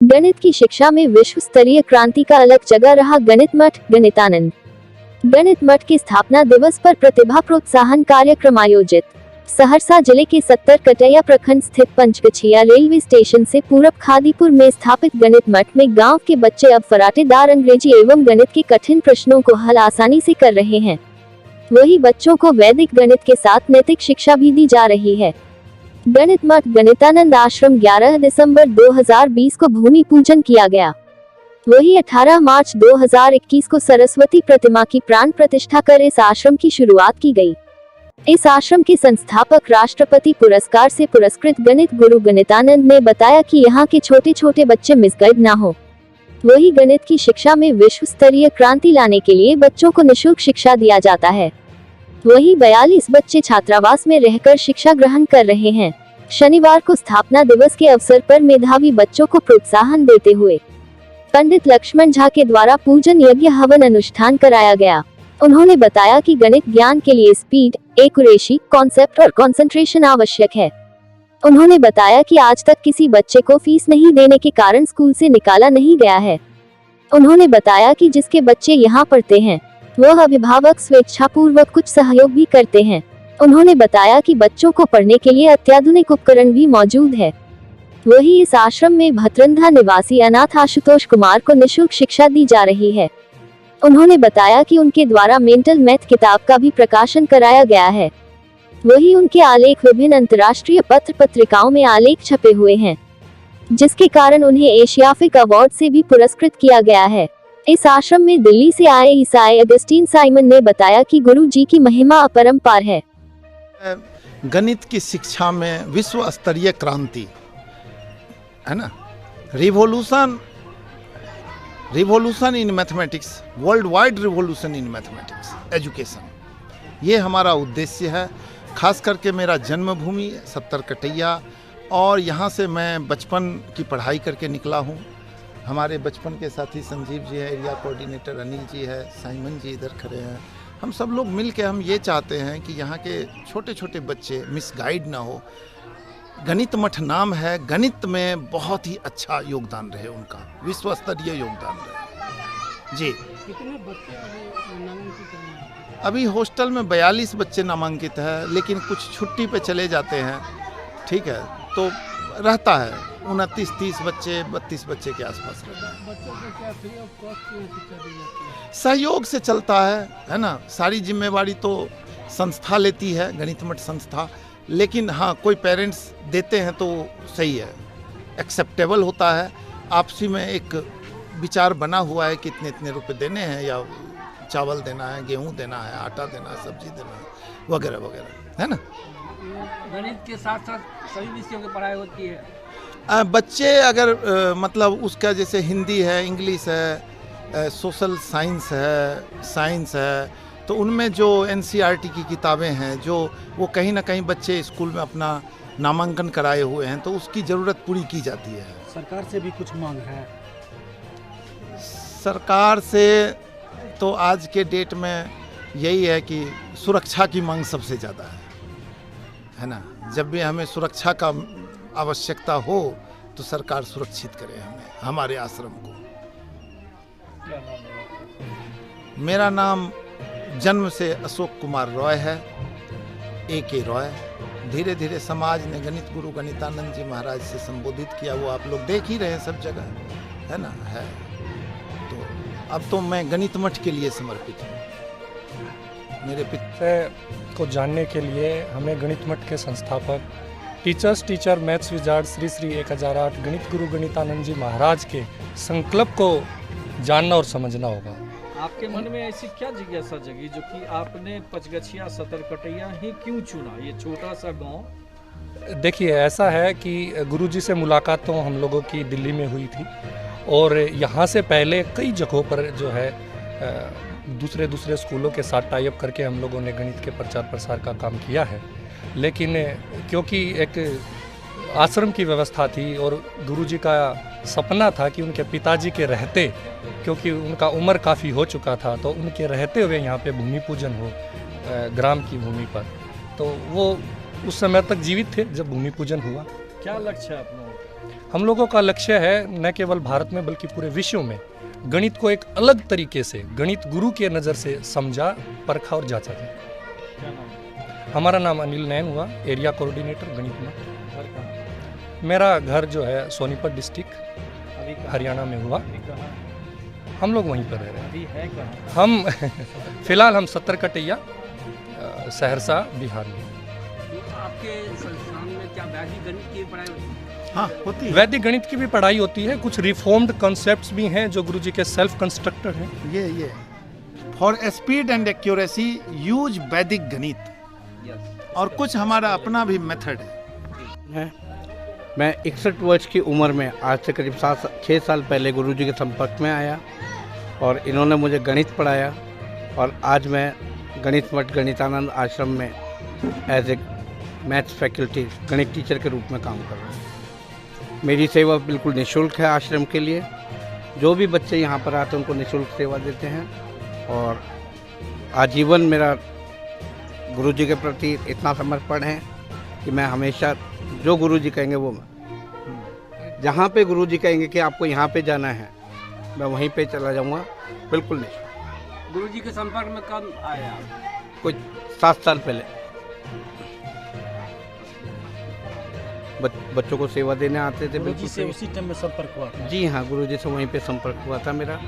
गणित की शिक्षा में विश्व स्तरीय क्रांति का अलग जगह रहा गणित मठ गणितानंद। गणित मठ के स्थापना दिवस पर प्रतिभा प्रोत्साहन कार्यक्रम आयोजित। सहरसा जिले के 70 कटैया प्रखंड स्थित पंचगछिया रेलवे स्टेशन से पूरब खादीपुर में स्थापित गणित मठ में गांव के बच्चे अब फराटेदार अंग्रेजी एवं गणित के कठिन प्रश्नों को हल आसानी से कर रहे हैं। वही बच्चों को वैदिक गणित के साथ नैतिक शिक्षा भी दी जा रही है। गणित मठ गणितानंद आश्रम 11 दिसंबर 2020 को भूमि पूजन किया गया। वही 18 मार्च 2021 को सरस्वती प्रतिमा की प्राण प्रतिष्ठा कर इस आश्रम की शुरुआत की गई। इस आश्रम के संस्थापक राष्ट्रपति पुरस्कार से पुरस्कृत गणित गुरु गणितानंद ने बताया कि यहाँ के छोटे छोटे बच्चे मिसगाइड ना हो। वही गणित की शिक्षा में विश्व स्तरीय क्रांति लाने के लिए बच्चों को निःशुल्क शिक्षा दिया जाता है। वही 42 बच्चे छात्रावास में रहकर शिक्षा ग्रहण कर रहे हैं। शनिवार को स्थापना दिवस के अवसर पर मेधावी बच्चों को प्रोत्साहन देते हुए पंडित लक्ष्मण झा के द्वारा पूजन यज्ञ हवन अनुष्ठान कराया गया। उन्होंने बताया कि गणित ज्ञान के लिए स्पीड, एक्यूरेसी, कॉन्सेप्ट और कंसंट्रेशन आवश्यक है। उन्होंने बताया कि आज तक किसी बच्चे को फीस नहीं देने के कारण स्कूल से निकाला नहीं गया है। उन्होंने बताया कि जिसके बच्चे यहाँ पढ़ते हैं वह अभिभावक स्वेच्छापूर्वक कुछ सहयोग भी करते हैं। उन्होंने बताया कि बच्चों को पढ़ने के लिए अत्याधुनिक उपकरण भी मौजूद है। वही इस आश्रम में भतरंधा निवासी अनाथ आशुतोष कुमार को निःशुल्क शिक्षा दी जा रही है। उन्होंने बताया कि उनके द्वारा मेंटल मैथ किताब का भी प्रकाशन कराया गया है। वही उनके आलेख विभिन्न अंतर्राष्ट्रीय पत्र पत्रिकाओं में आलेख छपे हुए हैं, जिसके कारण उन्हें एशियाफिक अवार्ड से भी पुरस्कृत किया गया है। इस आश्रम में दिल्ली से आए ईसाई अगस्टीन साइमन ने बताया कि गुरु जी की महिमा अपरंपार है। गणित की शिक्षा में विश्व स्तरीय क्रांति है ना, revolution in mathematics, world wide revolution in mathematics education, ये हमारा उद्देश्य है। खास करके मेरा जन्मभूमि 70 कटैया और यहाँ से मैं बचपन की पढ़ाई करके निकला हूँ। हमारे बचपन के साथी संजीव जी है, एरिया कोऑर्डिनेटर अनिल जी है, साइमन जी इधर खड़े हैं। हम सब लोग मिल के हम ये चाहते हैं कि यहाँ के छोटे छोटे बच्चे मिसगाइड ना हो। गणित मठ नाम है, गणित में बहुत ही अच्छा योगदान रहे उनका, विश्व स्तरीय योगदान रहे जी। कितने बच्चे नामांकित हैं? अभी हॉस्टल में 42 बच्चे नामांकित है, लेकिन कुछ छुट्टी पे चले जाते हैं, ठीक है, तो रहता है 29-30 बच्चे, 32 बच्चे के आसपास रहता है। बच्चों को क्या फ्री ऑफ कॉस्ट शिक्षा दी जाती है? सहयोग से चलता है ना। सारी जिम्मेवारी तो संस्था लेती है, गणित मठ संस्था, लेकिन हाँ कोई पेरेंट्स देते हैं तो सही है, एक्सेप्टेबल होता है। आपसी में एक विचार बना हुआ है कि इतने रुपए देने हैं, या चावल देना है, गेहूं देना है, आटा देना है, सब्जी देना है, वगैरह वगैरह, है ना। गणित के साथ साथ सभी विषयों की पढ़ाई होती है। बच्चे अगर मतलब उसका जैसे हिंदी है, इंग्लिश है, सोशल साइंस है, साइंस है, तो उनमें जो NCERT की किताबें हैं, जो वो कहीं ना कहीं बच्चे स्कूल में अपना नामांकन कराए हुए हैं, तो उसकी ज़रूरत पूरी की जाती है। सरकार से भी कुछ मांग है? सरकार से तो आज के डेट में यही है कि सुरक्षा की मांग सबसे ज़्यादा है ना। जब भी हमें सुरक्षा का आवश्यकता हो तो सरकार सुरक्षित करे हमें, हमारे आश्रम को। मेरा नाम जन्म से अशोक कुमार रॉय है, AK रॉय। धीरे धीरे समाज ने गणित गुरु गणितानंद जी महाराज से संबोधित किया, वो आप लोग देख ही रहे हैं सब जगह, है ना, है। तो अब तो मैं गणित मठ के लिए समर्पित हूँ। मेरे पिता को जानने के लिए हमें गणित मठ के संस्थापक टीचर मैथ्स विजार्ड श्री 1008 गणित गुरु गणितानंद जी महाराज के संकल्प को जानना और समझना होगा। आपके मन में ऐसी क्या जिज्ञासा जगी जो कि आपने पंचगछिया 70 कटैया ही क्यों चुना, ये छोटा सा गांव? देखिए, ऐसा है कि गुरुजी से मुलाकात तो हम लोगों की दिल्ली में हुई थी, और यहाँ से पहले कई जगहों पर जो है दूसरे स्कूलों के साथ टाई अप करके हम लोगों ने गणित के प्रचार प्रसार का काम किया है। लेकिन क्योंकि एक आश्रम की व्यवस्था थी और गुरुजी का सपना था कि उनके पिताजी के रहते, क्योंकि उनका उम्र काफ़ी हो चुका था, तो उनके रहते हुए यहाँ पे भूमि पूजन हो ग्राम की भूमि पर, तो वो उस समय तक जीवित थे जब भूमि पूजन हुआ। क्या लक्ष्य है आप लोगों का? हम लोगों का लक्ष्य है न केवल भारत में बल्कि पूरे विश्व में गणित को एक अलग तरीके से, गणित गुरु के नज़र से समझा, परखा और जांचा जाए। क्या नाम है? हमारा नाम अनिल नैन हुआ, एरिया कोऑर्डिनेटर गणित मठ। घर कहाँ? मेरा घर जो है सोनीपत डिस्ट्रिक्ट अभी कहाँ? हरियाणा में हुआ। अभी कहाँ? हम लोग वहीं पर रह रहे हैं। अभी है कहाँ? हम फिलहाल हम 70 कटैया सहरसा बिहार में। आपके संस्थान में क्या वैदिक गणित की पढ़ाई होती है? हाँ होती है। वैदिक गणित की भी पढ़ाई होती है, कुछ रिफॉर्म्ड कॉन्सेप्ट्स भी हैं जो गुरुजी के सेल्फ कंस्ट्रक्टेड हैं। ये for speed and accuracy use वैदिक गणित, और कुछ हमारा अपना भी मेथड है। मैं 61 वर्ष की उम्र में आज से करीब 6 साल पहले गुरुजी के संपर्क में आया और इन्होंने मुझे गणित पढ़ाया और आज मैं गणित मठ गणितानंद आश्रम में एज ए मैथ्स फैकल्टी गणित टीचर के रूप में काम कर रहा हूँ। मेरी सेवा बिल्कुल निःशुल्क है आश्रम के लिए। जो भी बच्चे यहाँ पर आते हैं उनको निःशुल्क सेवा देते हैं और आजीवन मेरा गुरुजी के प्रति इतना समर्पण है कि मैं हमेशा जो गुरुजी कहेंगे वो, जहाँ पे गुरुजी कहेंगे कि आपको यहाँ पे जाना है, मैं वहीं पे चला जाऊँगा। बिल्कुल नहीं। गुरुजी के संपर्क में कब आए आप? कुछ 7 साल पहले बच्चों को सेवा देने आते थे। गुरुजी से उसी टाइम में संपर्क हुआ था? जी हाँ, गुरुजी से वहीं पे संपर्क हुआ था मेरा।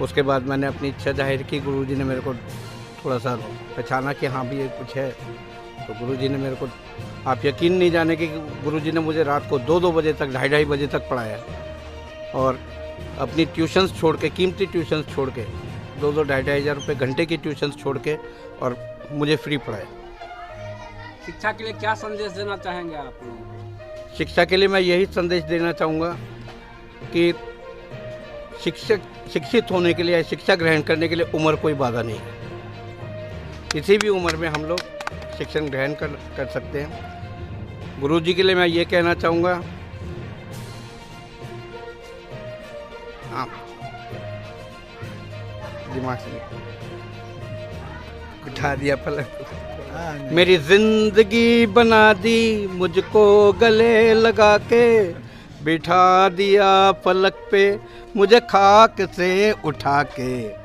उसके बाद मैंने अपनी इच्छा जाहिर की। गुरुजी ने मेरे को थोड़ा सा पहचाना कि हाँ भी ये कुछ है, तो गुरुजी ने मेरे को, आप यकीन नहीं जाने कि गुरुजी ने मुझे रात को 2-2 बजे तक, 2:30 बजे तक पढ़ाया और अपनी ट्यूशन्स छोड़ के, कीमती ट्यूशन्स छोड़ के, 2-2 2,500 हज़ार रुपये घंटे की ट्यूशन्स छोड़ के और मुझे फ्री पढ़ाया। शिक्षा के लिए क्या संदेश देना चाहेंगे आप लोग? शिक्षा के लिए मैं यही संदेश देना चाहूँगा कि शिक्षित होने के लिए, शिक्षा ग्रहण करने के लिए उम्र कोई बाधा नहीं है। किसी भी उम्र में हम लोग शिक्षण ग्रहण कर सकते हैं। गुरुजी के लिए मैं ये कहना चाहूँगा, हाँ दिमाग से उठा दिया पलक, मेरी जिंदगी बना दी मुझको गले लगा के, बिठा दिया पलक पे मुझे खाक से उठा के।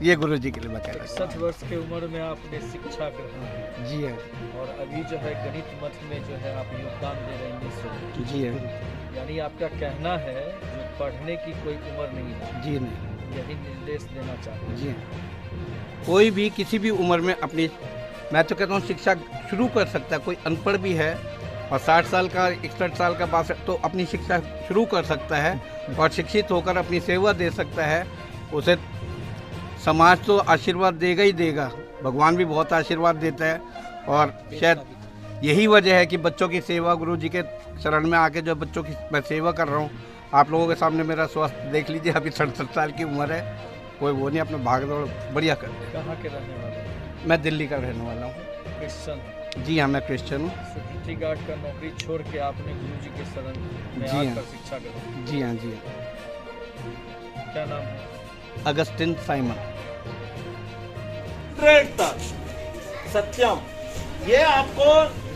ये गुरुजी के लिए मैं कह रहा 61 वर्ष की उम्र में आपने शिक्षा ग्रहण की। जी हाँ, और अभी जो है गणित मठ में जो है आप योगदान दे रहे हैं निःशुल्क। जी हाँ, यानी आपका कहना है जो पढ़ने की कोई उम्र नहीं है, जी नहीं, यही निर्देश देना चाहते हैं। जी हाँ। कोई भी किसी भी उम्र में अपनी, मैं तो कहता हूँ शिक्षा शुरू कर सकता है। कोई अनपढ़ भी है और 60 साल का, 61 साल का पास तो अपनी शिक्षा शुरू कर सकता है और शिक्षित होकर अपनी सेवा दे सकता है। उसे समाज तो आशीर्वाद देगा ही देगा, भगवान भी बहुत आशीर्वाद देता है। और शायद यही वजह है कि बच्चों की सेवा, गुरुजी के शरण में आके जो बच्चों की मैं सेवा कर रहा हूँ। आप लोगों के सामने मेरा स्वास्थ्य देख लीजिए, अभी 67 साल की उम्र है। कोई वो नहीं, अपना भाग दौड़ बढ़िया कर दे। कहाँ के रहने वाले हैं? मैं दिल्ली का रहने वाला हूँ। क्रिश्चियन हैं। जी हाँ, मैं क्रिश्चियन हूँ। सिक्योरिटी गार्ड का नौकरी छोड़ के आपने गुरुजी के शरण में जी हाँ। आकर शिक्षा ग्रहण की। जी हाँ, जी हाँ। क्या नाम है? Augustine Simon. सत्यम, ये आपको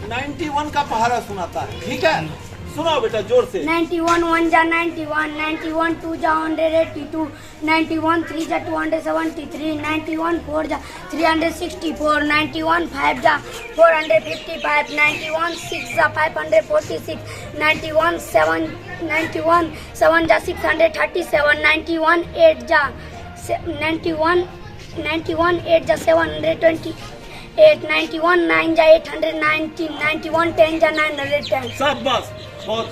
91 का पहाड़ा सुनाता है, ठीक है? सुनाओ बेटा जोर से। 91 1 जा 91, 91 2 जा 182, 91 3 जा 273, 91 4 जा 364, 91 5 जा 455, 91 6 जा 546, 91 7 जा 637, 91 8 जा 728, 91 9 जा 890, 91 10 जा 910। सब बस बहुत